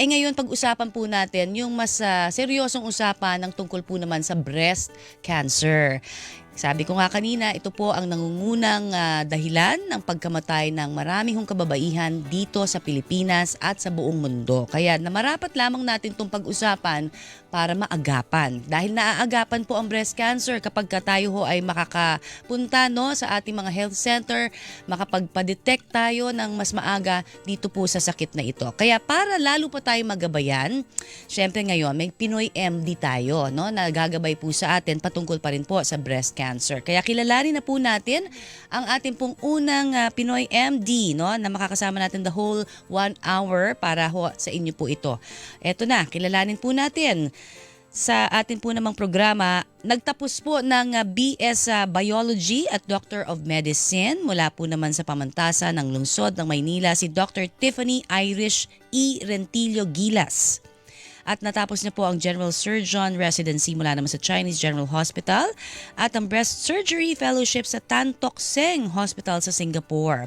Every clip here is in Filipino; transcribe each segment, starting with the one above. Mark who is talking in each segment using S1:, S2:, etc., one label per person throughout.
S1: Ngayon pag-usapan po natin yung mas seryosong usapan ng tungkol po naman sa breast cancer. Sabi ko nga kanina, ito po ang nangungunang dahilan ng pagkamatay ng marami hong kababaihan dito sa Pilipinas at sa buong mundo. Kaya namarapat lamang natin itong pag-usapan para maagapan. Dahil naaagapan po ang breast cancer kapag tayo ho ay makakapunta sa ating mga health center, makapagpa-detect tayo ng mas maaga dito po sa sakit na ito. Kaya para lalo pa tayo magabayan, syempre ngayon may Pinoy MD tayo, no, na gagabay po sa atin patungkol pa rin po sa breast cancer. Kaya kilalanin na po natin ang ating pong unang Pinoy MD, no, na makakasama natin the whole 1 hour para ho sa inyo po ito. Eto na, kilalanin po natin sa atin po namang programa. Nagtapos po ng BS Biology at Doctor of Medicine mula po naman sa pamantasan ng lungsod ng Maynila si Dr. Tiffany Irish E. Rentillo Gilas. At natapos na po ang General Surgeon Residency mula naman sa Chinese General Hospital at ang Breast Surgery Fellowship sa Tan Tock Seng Hospital sa Singapore.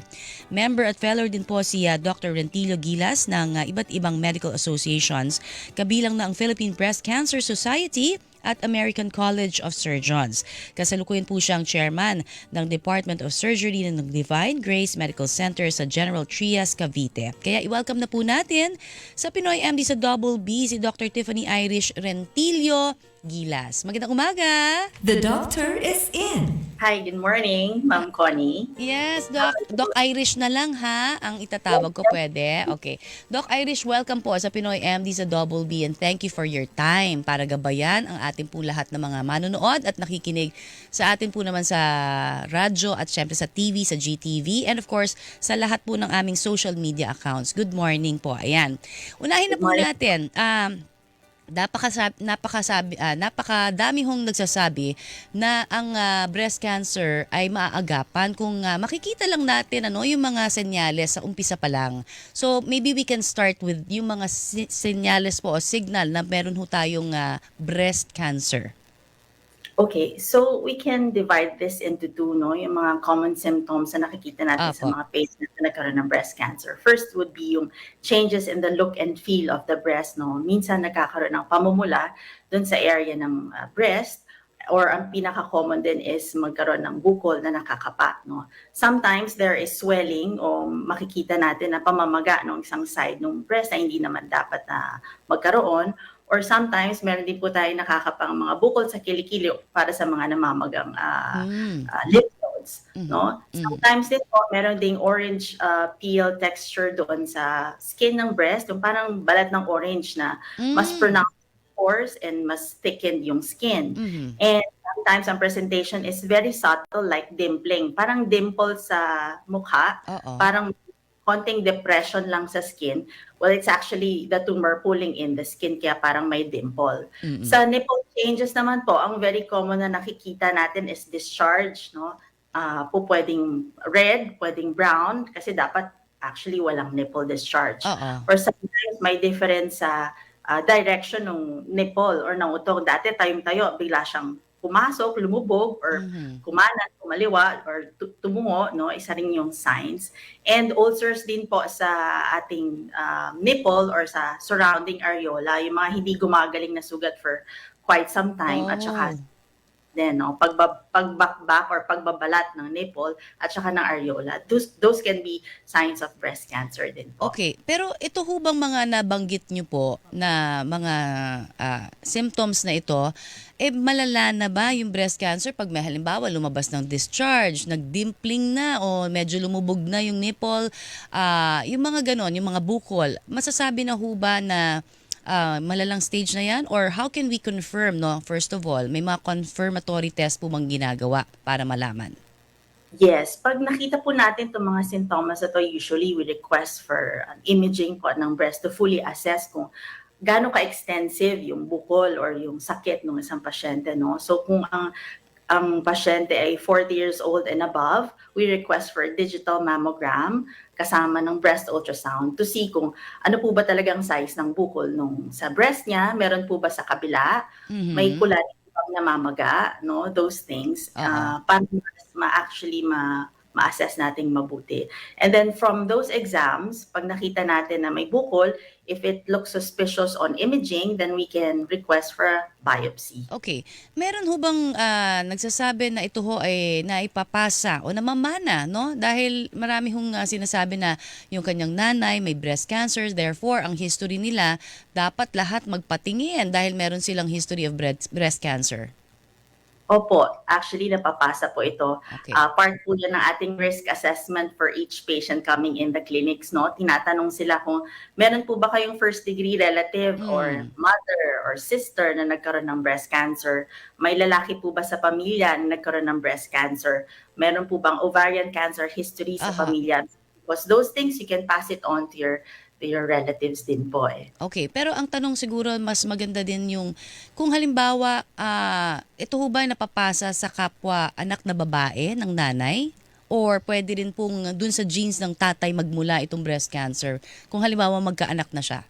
S1: Member at fellow din po si Dr. Rentillo Gilas ng iba't ibang medical associations, kabilang na ang Philippine Breast Cancer Society at American College of Surgeons. Kasalukuyan po siyang chairman ng Department of Surgery ng Divine Grace Medical Center sa General Trias, Cavite. Kaya i-welcome na po natin sa Pinoy MD sa Double B si Dr. Tiffany Irish Rentillo Gilas. Magandang umaga!
S2: The doctor is in.
S3: Hi, good morning, Ma'am Connie.
S1: Yes, Doc Irish na lang ha, ang itatawag ko, pwede? Okay. Doc Irish, welcome po sa Pinoy MD sa Double B and thank you for your time para gabayan ang ating po lahat ng mga manonood at nakikinig sa atin po naman sa radyo at syempre sa TV, sa GTV and of course sa lahat po ng aming social media accounts. Good morning po. Ayan. Unahin na po natin. Napakadami hong nagsasabi na ang breast cancer ay maaagapan kung makikita lang natin yung mga senyales sa umpisa pa lang. So maybe we can start with yung mga senyales po o signal na meron ho tayong breast cancer.
S3: Okay, so we can divide this into two, no? Yung mga common symptoms na nakikita natin sa mga patients na nagkaroon ng breast cancer. First would be yung changes in the look and feel of the breast, no? Minsan nagkakaroon ng pamumula dun sa area ng breast, or ang pinaka-common din is magkaroon ng bukol na nakakapa, no? Sometimes there is swelling o makikita natin na pamamaga ng isang side ng breast na hindi naman dapat na magkaroon. Or sometimes, meron din po tayo nakakapang mga bukol sa kilikili para sa mga namamagang lymph nodes. No? Sometimes din po, meron ding orange peel texture doon sa skin ng breast, yung parang balat ng orange na mas pronounced pores and mas thickened yung skin. And sometimes, ang presentation is very subtle, like dimpling. Parang dimple sa mukha, parang konting depression lang sa skin. Well, it's actually the tumor pulling in the skin, kaya parang may dimple. Sa nipple changes naman po, ang very common na nakikita natin is discharge, no? Pwedeng red, pwedeng brown, kasi dapat actually walang nipple discharge. Or sometimes may difference sa direction ng nipple or ng utong. Dati tayong-tayo, bigla siyang pumasok, lumubog, or kumanan, kumaliwa, or tumungo, no? Isa rin yung signs. And ulcers din po sa ating nipple or sa surrounding areola, yung mga hindi gumagaling na sugat for quite some time, at saka then, no, pagbakbak or pagbabalat ng nipple at saka ng areola. Those can be signs of breast cancer din po.
S1: Okay, pero ito ho bang mga nabanggit nyo po na mga symptoms na ito, malala na ba yung breast cancer pag may halimbawa lumabas ng discharge, nagdimpling na o medyo lumubog na yung nipple, yung mga ganon, yung mga bukol, masasabi na ho ba na malalang stage na yan? Or how can we confirm, no? First of all, may mga confirmatory test po bang ginagawa para malaman?
S3: Yes, pag nakita po natin itong mga sintomas na to, usually we request for an imaging po ng breast to fully assess kung gaano ka-extensive yung bukol or yung sakit ng isang pasyente, no? So kung ang pasyente ay 40 years old and above, we request for a digital mammogram kasama ng breast ultrasound to see kung ano po ba talagang size ng bukol nung sa breast niya, meron po ba sa kabila, may kulay bang namamaga, no? Those things, para actually ma-assess nating mabuti. And then from those exams, pag nakita natin na may bukol, if it looks suspicious on imaging, then we can request for a biopsy.
S1: Okay. Meron ho bang nagsasabi na ito ho ay naipapasa o namamana, no? Dahil marami hong sinasabi na yung kanyang nanay may breast cancer, therefore ang history nila dapat lahat magpatingin dahil meron silang history of breast cancer.
S3: Opo, actually napapasa po ito.
S1: Okay.
S3: Part po yan ng ating risk assessment for each patient coming in the clinics, no? Tinatanong sila kung meron po ba kayong first degree relative or mother or sister na nagkaroon ng breast cancer? May lalaki po ba sa pamilya na nagkaroon ng breast cancer? Meron po bang ovarian cancer history sa pamilya? Because those things you can pass it on to your relatives din po eh.
S1: Okay, pero ang tanong siguro mas maganda din yung kung halimbawa ito ho ba napapasa sa kapwa anak na babae ng nanay or pwede rin pong dun sa genes ng tatay magmula itong breast cancer kung halimbawa magkaanak na siya?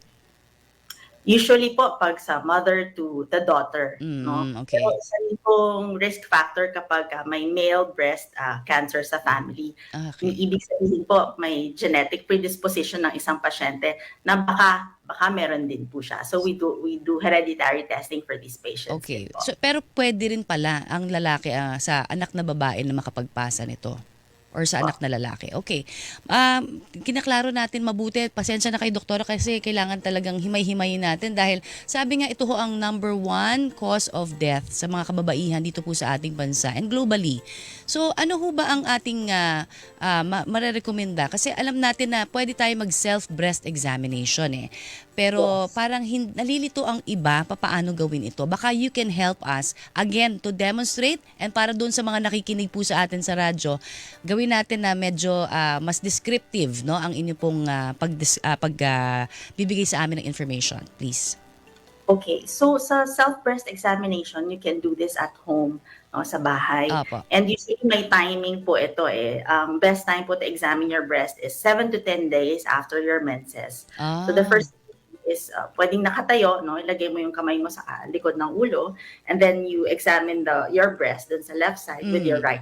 S3: Usually po pag sa mother to the daughter, no?
S1: Okay.
S3: Pero isa rin pong risk factor kapag may male breast cancer sa family.
S1: Okay.
S3: Ibig sabihin po may genetic predisposition ng isang pasyente na baka meron din po siya. So we do hereditary testing for these patients.
S1: Okay.
S3: din po.
S1: So, pero pwede rin pala ang lalaki sa anak na babae na makapagpasa nito or sa anak na lalaki. Okay. Kinaklaro natin mabuti. Pasensya na kay doktora kasi kailangan talagang himay-himayin natin dahil sabi nga ito ho ang number 1 cause of death sa mga kababaihan dito po sa ating bansa and globally. So ano ho ba ang ating marerekomenda? Kasi alam natin na pwede tayo mag-self breast examination eh. Pero parang nalilito ang iba paano gawin ito. Baka you can help us again to demonstrate and para doon sa mga nakikinig po sa atin sa radyo, gawin natin na medyo mas descriptive no ang inyo pong bibigay sa amin ng information, please.
S3: Okay, so sa self-breast examination, you can do this at home, no, sa bahay.
S1: Opo.
S3: And usually may timing po ito eh. Best time po to examine your breast is 7 to 10 days after your menses. So the first is pwedeng nakatayo, no? Ilagay mo yung kamay mo sa likod ng ulo and then you examine your breast dun sa left side with your right.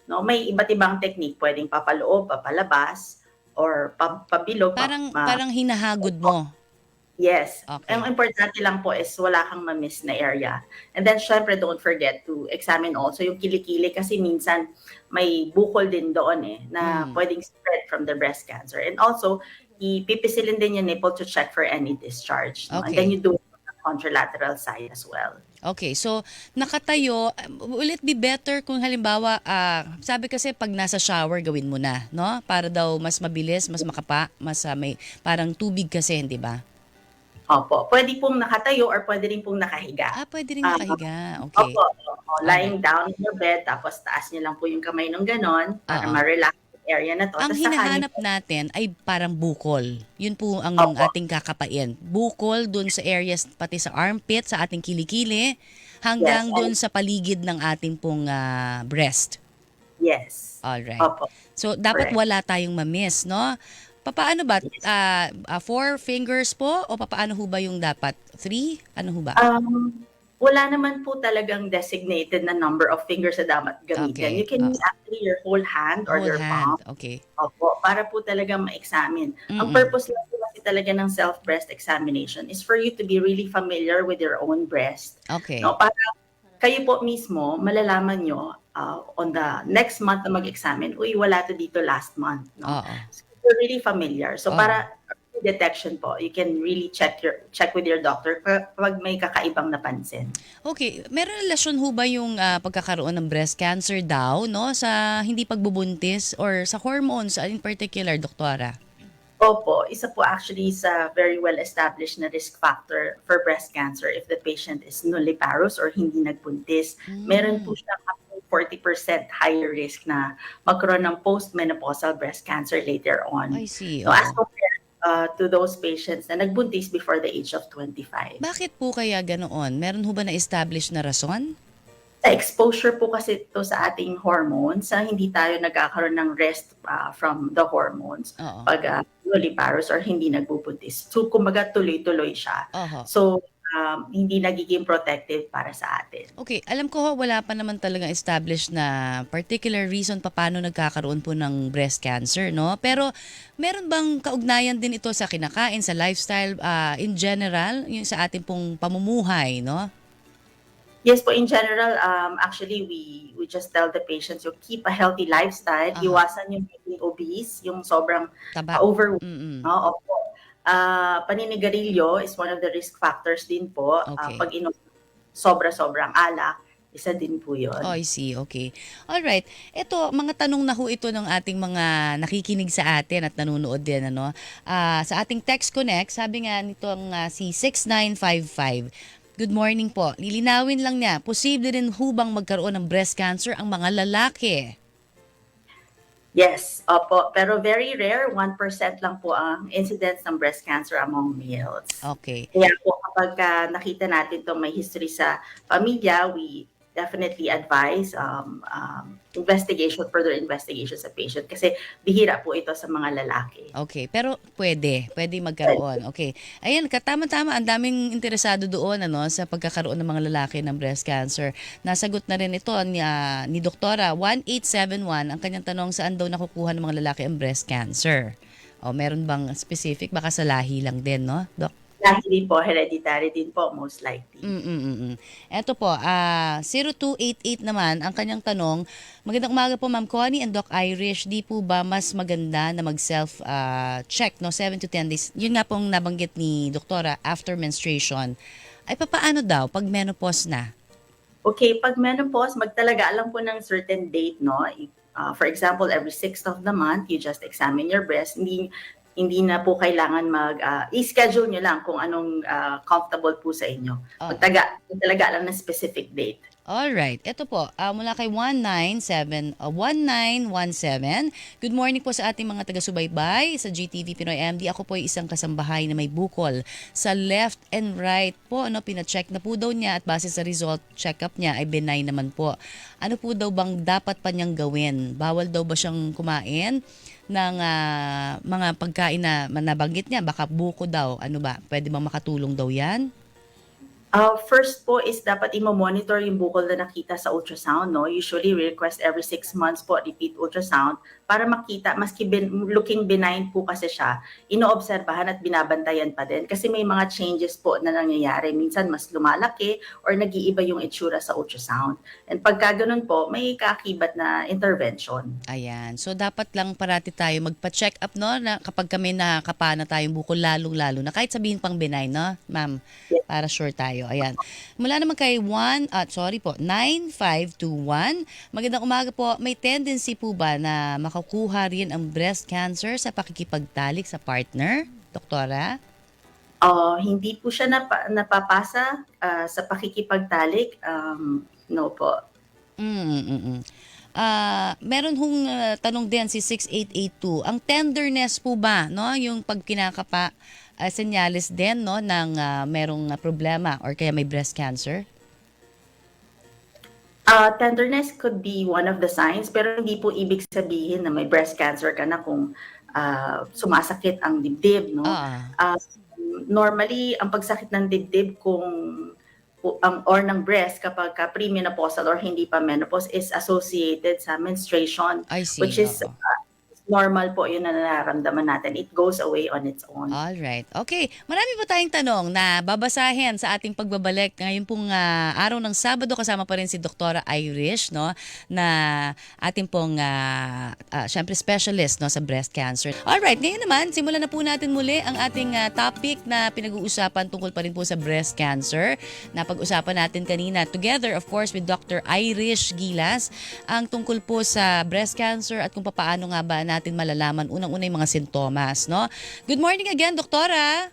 S3: No, may iba't ibang technique, pwedeng papaloob, papalabas or pabilog.
S1: Parang hinahagod mo.
S3: Yes.
S1: Okay.
S3: Ang importante lang po is wala kang ma-miss na area. And then syempre don't forget to examine also yung kilikili kasi minsan may bukol din doon eh na pwedeng spread from the breast cancer. And also ipipisilin din yung nipple to check for any discharge. No?
S1: Okay.
S3: And then you do it on the contralateral side as well.
S1: Okay, so nakatayo, will it be better kung halimbawa, sabi kasi pag nasa shower gawin mo na, no? Para daw mas mabilis, mas makapa, mas may parang tubig kasi, hindi ba?
S3: Opo, pwede pong nakatayo or pwede rin pong nakahiga.
S1: Pwede rin nakahiga. Okay.
S3: Opo, lying down in your bed, tapos taas niyo lang po yung kamay ng ganon para ma-relax yung area na to.
S1: Ang
S3: Tapos
S1: hinahanap natin ay parang bukol. Yun po ang ating kakapain. Bukol dun sa areas, pati sa armpit, sa ating kilikili, hanggang dun sa paligid ng ating pong breast.
S3: Yes.
S1: Alright.
S3: Opo.
S1: So, dapat
S3: Correct.
S1: wala tayong ma-miss, no? Papaano ba? 4 fingers po? O papaano ho ba yung dapat? 3? Ano ho ba?
S3: Wala naman po talagang designated na number of fingers na dapat gamitin.
S1: Okay.
S3: You can use actually your whole hand or your palm.
S1: Okay.
S3: Opo, para po talaga ma-examine. Ang purpose lang po kasi talaga ng self-breast examination is for you to be really familiar with your own breast.
S1: Okay.
S3: No, para kayo po mismo, malalaman nyo on the next month na mag-examine, uy, wala to dito last month. No? So, you're really familiar. So, para detection po, you can really check with your doctor pag may kakaibang napansin.
S1: Okay, meron relasyon ho ba yung pagkakaroon ng breast cancer daw no sa hindi pagbubuntis or sa hormones in particular, doktora?
S3: Opo, isa po actually sa very well established na risk factor for breast cancer if the patient is nulliparous or hindi nagbuntis. Meron po siyang up to 40% higher risk na magkaroon ng postmenopausal breast cancer later on.
S1: I see.
S3: So as compared to those patients na nagbuntis before the age of 25.
S1: Bakit po kaya ganoon? Meron ho ba na-establish na rason?
S3: Sa exposure po kasi ito sa ating hormones, hindi tayo nagkakaroon ng rest from the hormones pag nulliparous or hindi nagbubuntis. So, kumbaga tuloy-tuloy siya. So, hindi nagiging protective para sa atin.
S1: Okay, alam ko wala pa naman talagang established na particular reason paano nagkakaroon po ng breast cancer, no? Pero meron bang kaugnayan din ito sa kinakain, sa lifestyle, in general, yung sa ating pong pamumuhay, no?
S3: Yes po, in general, actually, we just tell the patients to keep a healthy lifestyle,
S1: Aha.
S3: iwasan yung being obese, yung sobrang
S1: Taba.
S3: overweight.
S1: Mm-mm.
S3: No? Opo. Paninigarilyo is one of the risk factors din po.
S1: Okay.
S3: Pag inom sobra-sobrang alak, isa din po yun.
S1: Oh, I see. Okay. Alright. Ito, mga tanong na ho ito ng ating mga nakikinig sa atin at nanonood din, ano? Sa ating Text Connect, sabi nga nitong si 6955, good morning po. Lilinawin lang niya, posible rin hubang magkaroon ng breast cancer ang mga lalaki?
S3: Yes, opo. Pero very rare, 1% lang po ang incidence ng breast cancer among males.
S1: Okay.
S3: Kaya po kapag nakita natin itong may history sa pamilya, we definitely advise further investigation sa patient kasi bihira po ito sa mga lalaki.
S1: Okay, pero pwede magkaroon. Okay. Ayan, katama-tama, ang daming interesado doon ano sa pagkakaroon ng mga lalaki ng breast cancer. Nasagot na rin ito ni Doktora 1871 ang kanyang tanong, saan daw nakukuha ng mga lalaki ang breast cancer? O meron bang specific, baka sa lahi lang din, no, Dok?
S3: Lahi din po, hereditary din po, most likely.
S1: Ito po, 0288 naman, ang kanyang tanong, magandang umaga po Ma'am Connie and Doc Irish, di po ba mas maganda na mag-self-check, no, 7 to 10 days? Yun nga pong nabanggit ni Doktora, after menstruation. Ay, papaano daw pag menopause na?
S3: Okay, pag menopause, magtalaga lang po ng certain date, no? For example, every 6th of the month, you just examine your breast. Hindi na po kailangan i-schedule nyo lang kung anong comfortable po sa inyo. Magtalaga lang ng specific date.
S1: Alright, ito po, mula kay 1917. Good morning po sa ating mga taga-subaybay sa GTV Pinoy MD. Ako po ay isang kasambahay na may bukol sa left and right po. Ano, pina-check na po daw niya at base sa result check-up niya ay benign naman po. Ano po daw bang dapat pa niyang gawin? Bawal daw ba siyang kumain ng mga pagkain na nabanggit niya? Baka buko daw. Ano ba? Pwede bang makatulong daw yan?
S3: First po is dapat i-monitor yung bukol na nakita sa ultrasound. No? Usually, we request every 6 months po repeat ultrasound para makita, maski looking benign po kasi siya, inoobserbahan at binabantayan pa din. Kasi may mga changes po na nangyayari. Minsan mas lumalaki or nag-iiba yung itsura sa ultrasound. And pagka ganun po, may kaakibat na intervention.
S1: Ayan. So, dapat lang parati tayo magpa-check up, no? Na kapag kami nakakapana tayong bukol, lalong-lalo na. Kahit sabihin pang benign, no, ma'am?
S3: Yes.
S1: Para sure tayo. Ayan. Mula naman kay 9521. Magandang umaga po. May tendency po ba na makakuha rin ang breast cancer sa pakikipagtalik sa partner, Doktora?
S3: Hindi po siya napapasa sa pakikipagtalik. No po.
S1: Meron hong tanong din si 6882. Ang tenderness po ba, no, yung pag kinakapa, senyales din, no, ng merong problema or kaya may breast cancer?
S3: Tenderness could be one of the signs, pero hindi po ibig sabihin na may breast cancer ka na kung sumasakit ang dibdib, no? Normally, ang pagsakit ng dibdib or ng breast kapag premenopausal or hindi pa menopause is associated sa menstruation,
S1: I see.
S3: which is normal po yun na nararamdaman natin. It goes away on its own.
S1: Alright. Okay. Marami pa tayong tanong na babasahin sa ating pagbabalik ngayon pong araw ng Sabado. Kasama pa rin si Doktora Irish, no, na ating pong syempre specialist, no, sa breast cancer. Alright. Ngayon naman, simulan na po natin muli ang ating topic na pinag-uusapan tungkol pa rin po sa breast cancer. Napag-usapan natin kanina together, of course, with Dr. Irish Gilas, ang tungkol po sa breast cancer at kung paano nga ba natin malalaman unang-una yung mga sintomas, no? Good morning again, Doktora.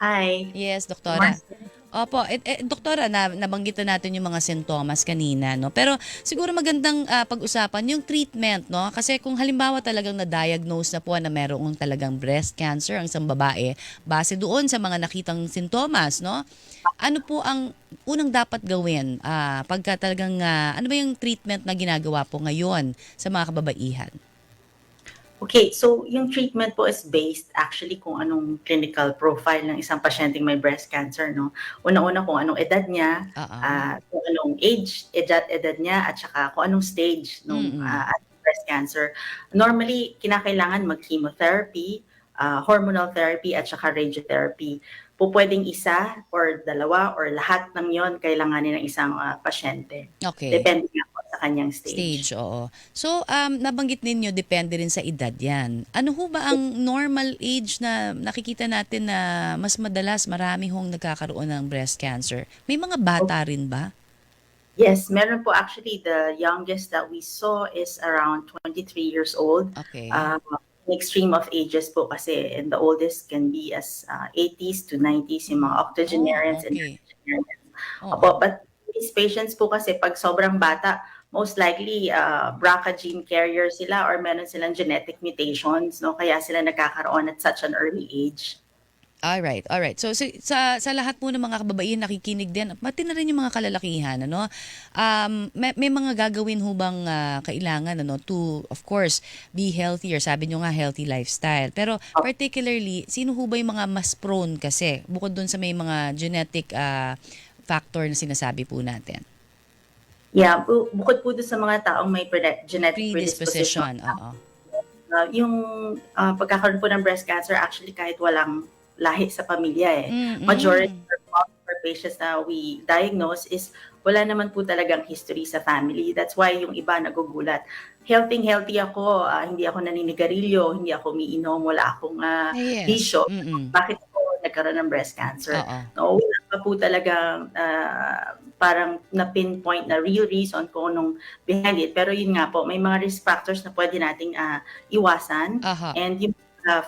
S3: Hi.
S1: Yes, Doktora. Opo, Doktora, nabanggit na natin yung mga sintomas kanina, no? Pero siguro magandang pag-usapan yung treatment, no? Kasi kung halimbawa talagang na-diagnose na po na merong talagang breast cancer ang isang babae, base doon sa mga nakitang sintomas, no? Ano po ang unang dapat gawin pagka talagang, ano ba yung treatment na ginagawa po ngayon sa mga kababaihan?
S3: Okay, so yung treatment po is based actually kung anong clinical profile ng isang pasyenteng may breast cancer, no? Una-una kung anong edad niya,
S1: Oo.
S3: kung anong edad niya, at saka kung anong stage nung
S1: Mm.
S3: ating breast cancer. Normally, kinakailangan mag-chemotherapy, hormonal therapy, at saka radiotherapy. Pupwedeng isa or dalawa or lahat ng yon kailanganin ng isang pasyente.
S1: Okay.
S3: Depende nga po sa kanyang
S1: Stage,
S3: stage.
S1: oo. So, nabanggit ninyo depende rin sa edad 'yan. Ano ho ba ang normal age na nakikita natin na mas madalas marami hong nagkakaroon ng breast cancer? May mga bata rin ba?
S3: Yes, meron po actually the youngest that we saw is around 23 years old.
S1: Okay.
S3: Um, an extreme of ages po kasi and the oldest can be as 80s to 90s yung mga
S1: Oh,
S3: octogenarians and
S1: okay.
S3: octogenarians.
S1: Oo.
S3: Opo, but these patients po kasi pag sobrang bata, most likely BRCA gene carrier sila or meron silang genetic mutations, no? Kaya sila nagkakaroon at such an early age.
S1: Alright, alright. So sa lahat po ng mga kababaihan nakikinig din, pati na rin yung mga kalalakihan, ano? May mga gagawin ho bang kailangan, ano, to of course be healthier. Sabi nyo nga healthy lifestyle. Pero particularly, sino ho ba yung mga mas prone kasi bukod dun sa may mga genetic factor na sinasabi po natin?
S3: Yeah, bukod po doon sa mga taong may genetic predisposition,
S1: Predisposition, oo.
S3: yung pagkakaroon po ng breast cancer actually kahit walang lahi sa pamilya eh. Majority
S1: Mm.
S3: of patients na we diagnose is wala naman po talagang history sa family. That's why yung iba nagugulat. Healthy ako, hindi ako naninigarilyo, hindi ako umiinom, wala akong
S1: Yes.
S3: bisyo.
S1: Mm.
S3: Bakit ako nagkaroon ng breast cancer?
S1: Oo.
S3: No, wala pa po talagang parang na-pinpoint na real reason kung anong behind it. Pero yun nga po, may mga risk factors na pwede nating iwasan
S1: Aha.
S3: and yung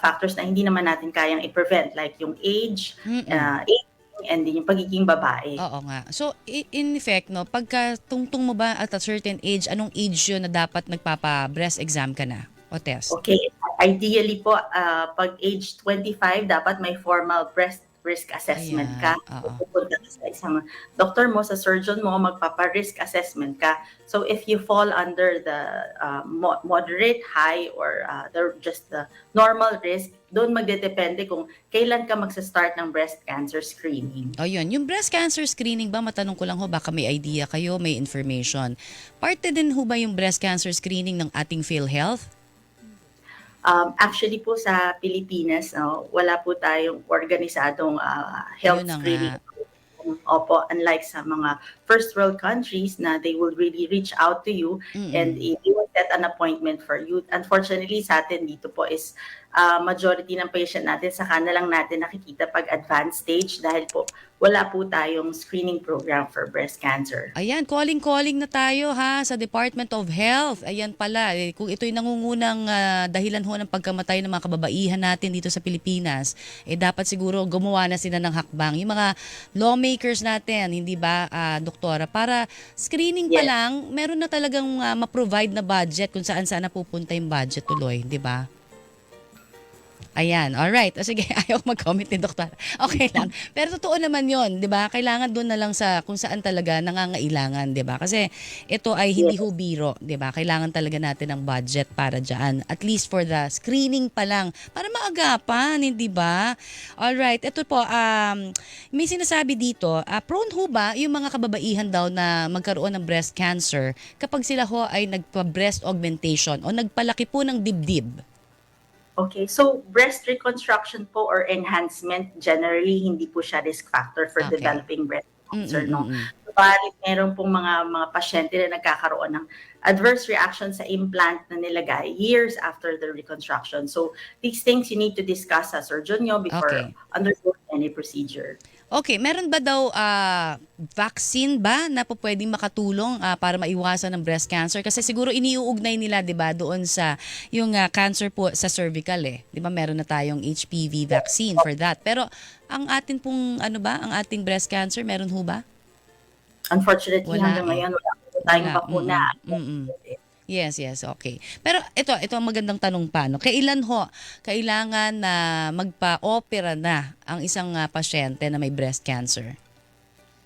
S3: factors na hindi naman natin kayang i-prevent like yung age,
S1: Mm.
S3: aging, and din yung pagiging babae.
S1: Oo nga. So, in effect, no, pagka tungtong mo ba at a certain age, anong age yun na dapat nagpapa-breast exam ka na o test?
S3: Okay, ideally po, pag age 25, dapat may formal breast risk assessment ka.
S1: Ayan, oo.
S3: Pupunta ka sa isang doktor mo, sa surgeon mo, magpapa-risk assessment ka. So if you fall under the moderate, high, or just the normal risk, doon magdedepende kung kailan ka magsa-start ng breast cancer screening.
S1: O yun, yung breast cancer screening ba, matanong ko lang ho, baka may idea kayo, may information. Parte din ho ba yung breast cancer screening ng ating PhilHealth?
S3: Actually po sa Pilipinas, wala po tayong organisadong health
S1: Ayun na nga.
S3: screening. Opo, unlike sa mga first world countries na they will really reach out to you and
S1: Mm.
S3: they will set an appointment for you. Unfortunately, sa atin dito po is majority ng patient natin sa lang natin nakikita pag advanced stage dahil po wala po tayong screening program for breast cancer.
S1: Ayan, calling na tayo ha sa Department of Health. Ayan pala, kung ito'y nangungunang dahilan ho ng pagkamatay ng mga kababaihan natin dito sa Pilipinas, dapat siguro gumawa na sila ng hakbang. Yung mga lawmakers natin, hindi ba, doktora, para screening pa
S3: Yes.
S1: lang, meron na talagang ma-provide na budget kung saan napupunta yung budget tuloy, di ba? Ayan, alright. O sige, ayaw mag-comment ni Doktor. Okay lang. Pero totoo naman yon, di ba? Kailangan doon na lang sa kung saan talaga nangangailangan, di ba? Kasi ito ay hindi
S3: Yes.
S1: ho biro, di ba? Kailangan talaga natin ng budget para dyan. At least for the screening pa lang. Para maagapan, hindi ba? Alright, ito po, may sinasabi dito, prone ho ba yung mga kababaihan daw na magkaroon ng breast cancer kapag sila ho ay nagpa-breast augmentation o nagpalaki po ng dibdib?
S3: Okay, so breast reconstruction po or enhancement, generally hindi po siya risk factor for
S1: Okay.
S3: developing breast cancer, no?
S1: Mm-mm-mm.
S3: Subalit meron pong mga pasyente na nagkakaroon ng adverse reaction sa implant na nilagay years after the reconstruction. So these things you need to discuss sa surgeon nyo before
S1: Okay.
S3: undergoing any procedure.
S1: Okay, meron ba daw vaccine ba na po pwedeng makatulong para maiwasan ng breast cancer? Kasi siguro iniuugnay nila, 'di ba, doon sa yung cancer po sa cervical eh. 'Di ba meron na tayong HPV vaccine for that. Pero ang atin pong ang ating breast cancer meron ho ba?
S3: Unfortunately,
S1: Wala
S3: hanggang
S1: eh.
S3: ngayon wala po tayong
S1: Wala.
S3: bakuna.
S1: Mm-mm. Yes, okay. Pero ito ang magandang tanong pa, no? Kailan ho kailangan na magpa-opera na ang isang pasyente na may breast cancer?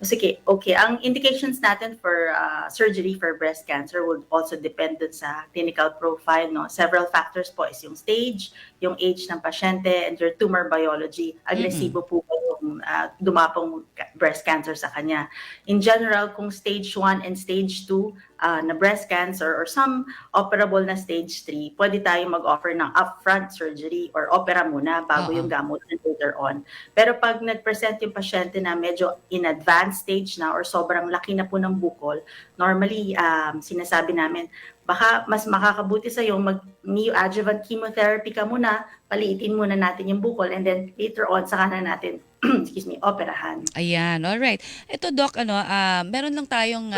S3: Sige, okay. Ang indications natin for surgery for breast cancer would also depend dun sa clinical profile, no? Several factors po is yung stage, yung age ng pasyente, and your tumor biology.
S1: Mm-mm.
S3: Agresibo po ba yung dumapong breast cancer sa kanya. In general, kung stage 1 and stage 2 na breast cancer or some operable na stage 3, pwede tayong mag-offer ng upfront surgery or opera muna bago
S1: Oo.
S3: yung gamot later on. Pero pag nag-present yung pasyente na medyo in advanced stage na or sobrang laki na po ng bukol, normally sinasabi namin, baka mas makakabuti sa iyo mag-neoadjuvant chemotherapy ka muna, paliitin muna natin yung bukol, and then later on saka na natin operahan.
S1: Ayan, alright. Ito Doc, meron lang tayong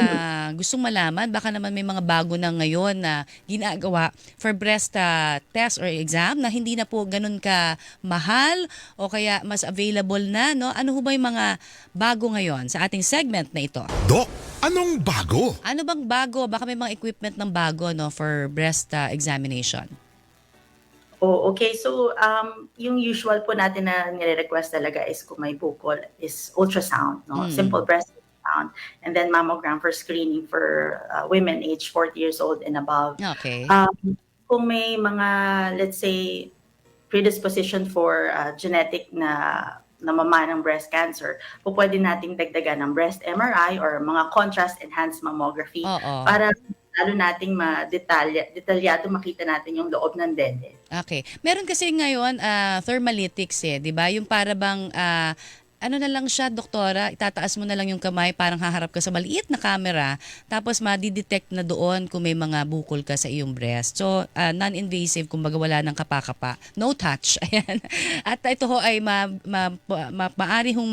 S1: gustong malaman. Baka naman may mga bago na ngayon na ginagawa for breast test or exam na hindi na po ganun ka mahal o kaya mas available na, no? Ano ho ba yung mga bago ngayon sa ating segment na ito?
S4: Dok, anong bago?
S1: Ano bang bago? Baka may mga equipment ng bago, no, for breast examination.
S3: Oh, okay. So, yung usual po natin na nire-request talaga is kung may bukol is ultrasound, no? Simple breast ultrasound. And then mammogram for screening for women aged 40 years old and above.
S1: Okay.
S3: Kung may mga, let's say, predisposition for genetic na namama ng breast cancer, po pwede nating dagdagan ng breast MRI or mga contrast-enhanced mammography
S1: Oo.
S3: para lalo nating detalyado makita natin yung loob ng dede.
S1: Okay. Meron kasi ngayon thermalytics 'di ba? Yung para bang ano na lang siya, doktora, itataas mo na lang yung kamay, parang haharap ka sa maliit na camera, tapos madidetect na doon kung may mga bukol ka sa iyong breast. So, non-invasive, kumbaga wala ng kapa-kapa. No touch. Ayan. At ito ho ay maaari hong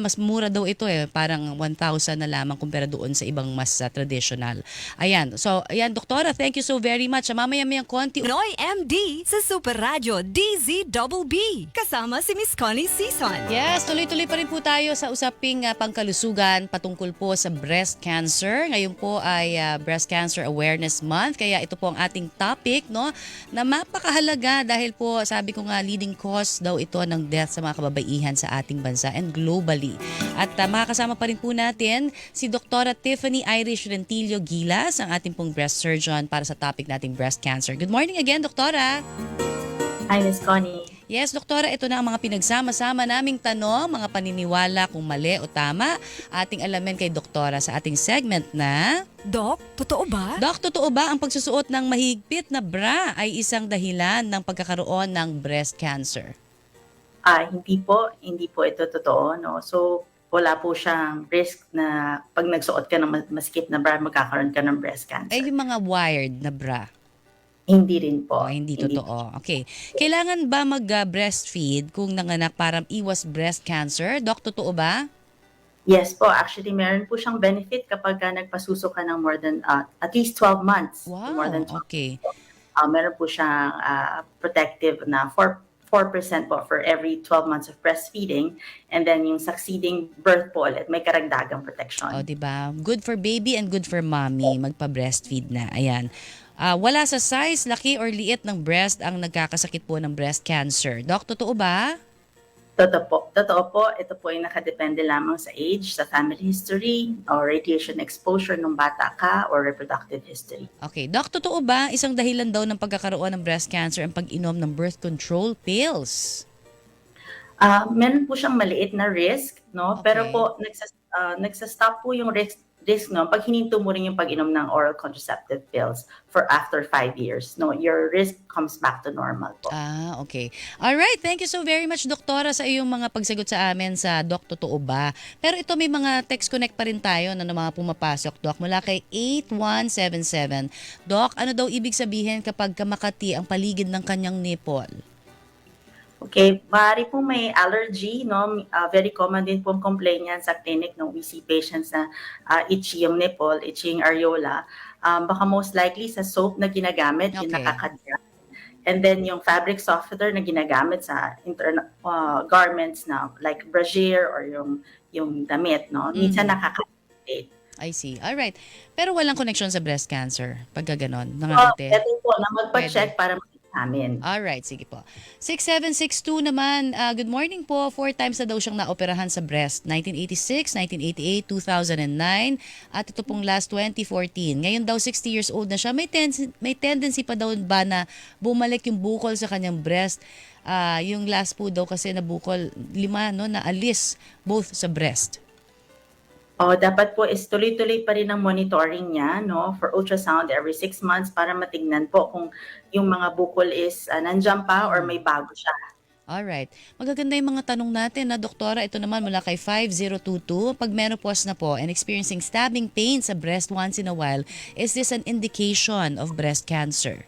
S1: mas mura daw ito parang 1,000 na lamang kumpara doon sa ibang mas traditional. Ayan. So, ayan, doktora, thank you so very much. Mamaya-mayang konti.
S2: Pinoy MD sa Super Radio DZBB. Kasama si Miss Connie Sison.
S1: Yes, tuloy-tuloy pa rin po tayo sa usaping pangkalusugan patungkol po sa breast cancer. Ngayon po ay Breast Cancer Awareness Month. Kaya ito po ang ating topic, no, na mapakahalaga dahil po sabi ko nga leading cause daw ito ng death sa mga kababaihan sa ating bansa and globally. At makakasama pa rin po natin si Dr. Tiffany Irish Rentillo Gilas, ang ating pong breast surgeon para sa topic nating breast cancer. Good morning again, Doktora.
S3: Hi, Miss Connie.
S1: Yes, doktora, ito na ang mga pinagsama-sama naming tanong, mga paniniwala kung mali o tama. Ating alamin kay doktora sa ating segment na...
S2: Doc, totoo ba?
S1: Doc, totoo ba ang pagsusuot ng mahigpit na bra ay isang dahilan ng pagkakaroon ng breast cancer?
S3: Hindi po ito totoo, no. So wala po siyang risk na pag nagsuot ka ng masikip na bra, magkakaroon ka ng breast cancer.
S1: Yung mga wired na bra.
S3: Hindi rin po.
S1: Hindi totoo. Okay. Kailangan ba mag-breastfeed kung nanganak para iwas breast cancer? Doc, totoo ba?
S3: Yes po. Actually, meron po siyang benefit kapag nagpasuso ka ng more than at least 12 months.
S1: Wow,
S3: More than 12.
S1: okay.
S3: Meron po siyang protective na 4% po for every 12 months of breastfeeding. And then yung succeeding birth po ulit, may karagdagang protection.
S1: O, diba? Good for baby and good for mommy. Magpa-breastfeed na. Ayan. Wala sa size, laki or liit ng breast ang nagkakasakit po ng breast cancer. Doc, totoo ba?
S3: Totoo po. Totoo po. Ito po ay nakadepende lamang sa age, sa family history, or radiation exposure nung bata ka, or reproductive history.
S1: Okay. Doc, totoo ba isang dahilan daw ng pagkakaroon ng breast cancer ang pag-inom ng birth control pills?
S3: Meron po siyang maliit na risk, no?
S1: Okay.
S3: Pero po, nagsastop po yung risk, no? Pag hininto mo rin yung pag-inom ng oral contraceptive pills for after 5 years, no? Your risk comes back to normal po.
S1: Okay. Alright, thank you so very much, doktora, sa iyong mga pagsagot sa amin sa Doc, totoo ba? Pero ito, may mga text connect pa rin tayo na mga pumapasok, Doc, mula kay 8177. Doc, ano daw ibig sabihin kapag kamakati ang paligid ng kanyang nipple?
S3: Okay, maaari po may allergy, no? Very common din pong complaint yan sa clinic, no? We see patients na itchy yung nipple, itchy yung areola. Baka most likely sa soap na ginagamit, yung
S1: Okay.
S3: nakakadya. And then yung fabric softener na ginagamit sa garments na like brassiere or yung damit, no? Minsan nakaka-irritate.
S1: I see. Alright. Pero walang connection sa breast cancer pagka ganon.
S3: So,
S1: Nangangati.
S3: ito po na magpa-check para makita amin.
S1: Alright, sige po. 6762 naman, good morning po. 4 times na daw siyang naoperahan sa breast. 1986, 1988, 2009, at ito pong last 2014. Ngayon daw 60 years old na siya. May tendency pa daw ba na bumalik yung bukol sa kanyang breast? Yung last po daw kasi na bukol, 5 no, na alis both sa breast.
S3: Dapat po is tuloy-tuloy pa rin ang monitoring niya, no, for ultrasound every 6 months para matignan po kung yung mga bukol is nandiyan pa or may bago siya.
S1: Alright. Magaganda yung mga tanong natin na doktora. Ito naman mula kay 5022. Pag menopause na po and experiencing stabbing pain sa breast once in a while, is this an indication of breast cancer?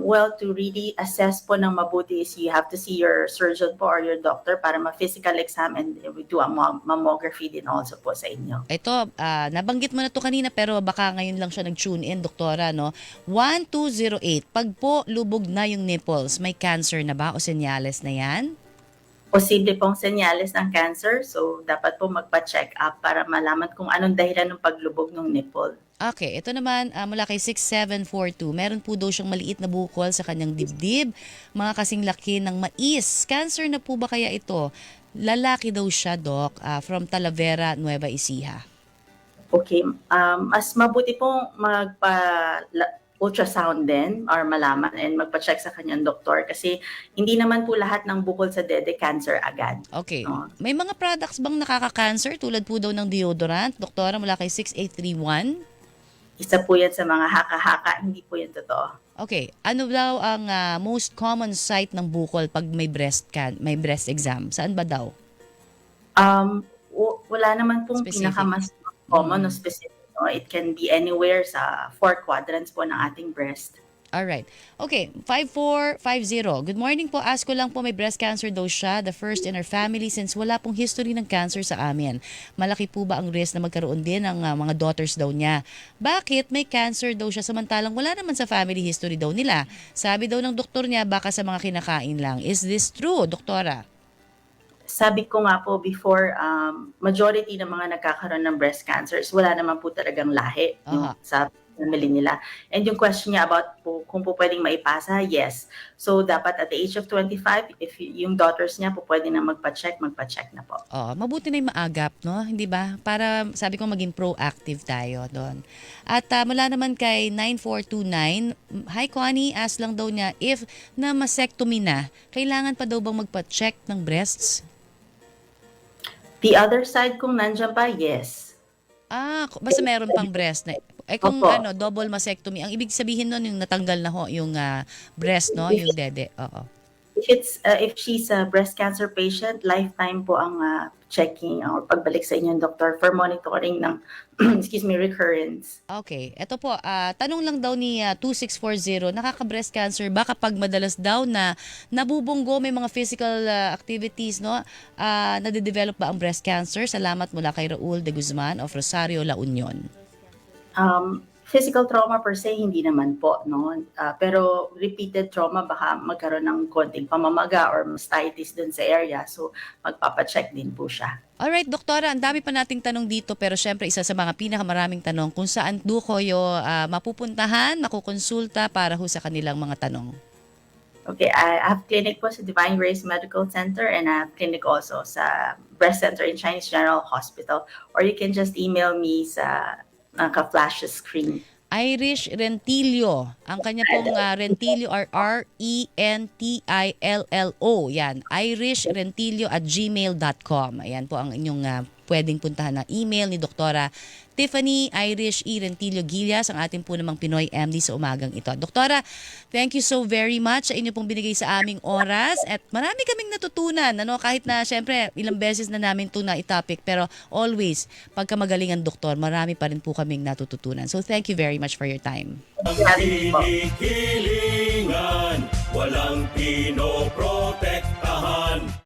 S3: Well, to really assess po ng mabuti is you have to see your surgeon po or your doctor para ma-physical exam and we do a mammography din also po sa inyo.
S1: Ito, nabanggit mo na to kanina pero baka ngayon lang siya nag-tune in, doktora, no? 1208, pag po lubog na yung nipples, may cancer na ba o senyales na yan?
S3: Posible pong senyales ng cancer, so dapat po magpa-check up para malaman kung anong dahilan ng paglubog ng nipple.
S1: Okay, ito naman mula kay 6742. Meron po daw siyang maliit na bukol sa kanyang dibdib, mga kasing laki ng mais. Cancer na po ba kaya ito? Lalaki daw siya, Doc, from Talavera, Nueva Ecija.
S3: Okay, mas mabuti pong ultrasound din or malaman and magpa-check sa kanyang doktor kasi hindi naman po lahat ng bukol sa dede cancer agad.
S1: Okay. May mga products bang nakaka-cancer tulad po daw ng deodorant? Doktora, mula kay 6831.
S3: Isa po yan sa mga haka-haka, hindi po yan totoo.
S1: Okay. Ano daw ang most common site ng bukol pag may breast exam? Saan ba daw?
S3: Wala naman pong
S1: Specific.
S3: pinaka-mas common o specific. No? It can be anywhere sa 4 quadrants po ng ating breast.
S1: Alright. Okay, 5450. Good morning po. Ask ko lang po, may breast cancer daw siya, the first in our family since wala pong history ng cancer sa amin. Malaki po ba ang risk na magkaroon din ng mga daughters daw niya? Bakit may cancer daw siya samantalang wala naman sa family history daw nila? Sabi daw ng doktor niya baka sa mga kinakain lang. Is this true, doktora?
S3: Sabi ko nga po before, majority ng mga nagkakaroon ng breast cancers, wala naman po talagang lahi no, sa family nila. And yung question niya about po, kung po pwedeng maipasa, yes. So dapat at the age of 25, if yung daughters niya po pwede na magpa-check na po.
S1: Mabuti na yung maagap, no? Hindi ba? Para, sabi ko, maging proactive tayo doon. At mula naman kay 9429, hi Connie, ask lang daw niya, if na mastectomy na, kailangan pa daw bang magpa-check ng breasts?
S3: The other side, kung nandiyan pa, yes.
S1: Basta meron pang breast na. Kung
S3: Opo.
S1: double mastectomy, ang ibig sabihin nun yung natanggal na ho yung breast, no? Yung dede. Oo.
S3: If she's a breast cancer patient, lifetime po ang checking or pagbalik sa inyong doktor for monitoring ng recurrence.
S1: Okay. Ito po, tanong lang daw ni 2640, nakaka-breast cancer ba kapag madalas daw na nabubunggo, may mga physical activities, no? Nade-develop ba ang breast cancer? Salamat mula kay Raul de Guzman of Rosario, La Union.
S3: Physical trauma per se, hindi naman po, no? Pero repeated trauma, baka magkaroon ng konting pamamaga or mastitis dun sa area. So, magpapacheck din po siya.
S1: Alright, doktora, ang dami pa nating tanong dito pero syempre isa sa mga pinakamaraming tanong kung saan do kayo mapupuntahan, makukonsulta para ho sa kanilang mga tanong.
S3: Okay, I have clinic po sa Divine Grace Medical Center and I have clinic also sa Breast Center in Chinese General Hospital. Or you can just email me sa naka-flash screen.
S1: Irish Rentillo. Ang kanya pong Rentillo are Rentillo. Yan, irishrentillo@gmail.com. Ayan po ang inyong pwedeng puntahan na email ni Doktora Tiffany Irish E. Rentillo Gilias, ang ating po namang Pinoy MD sa umagang ito. Doktora, thank you so very much sa inyo pong binigay sa aming oras at marami kaming natutunan, ano, kahit na syempre ilang beses na namin ito na itopic pero always, pagka magaling ang doktor, marami pa rin po kaming natututunan. So thank you very much for your time.
S5: Hilingan, walang pinoprotektahan.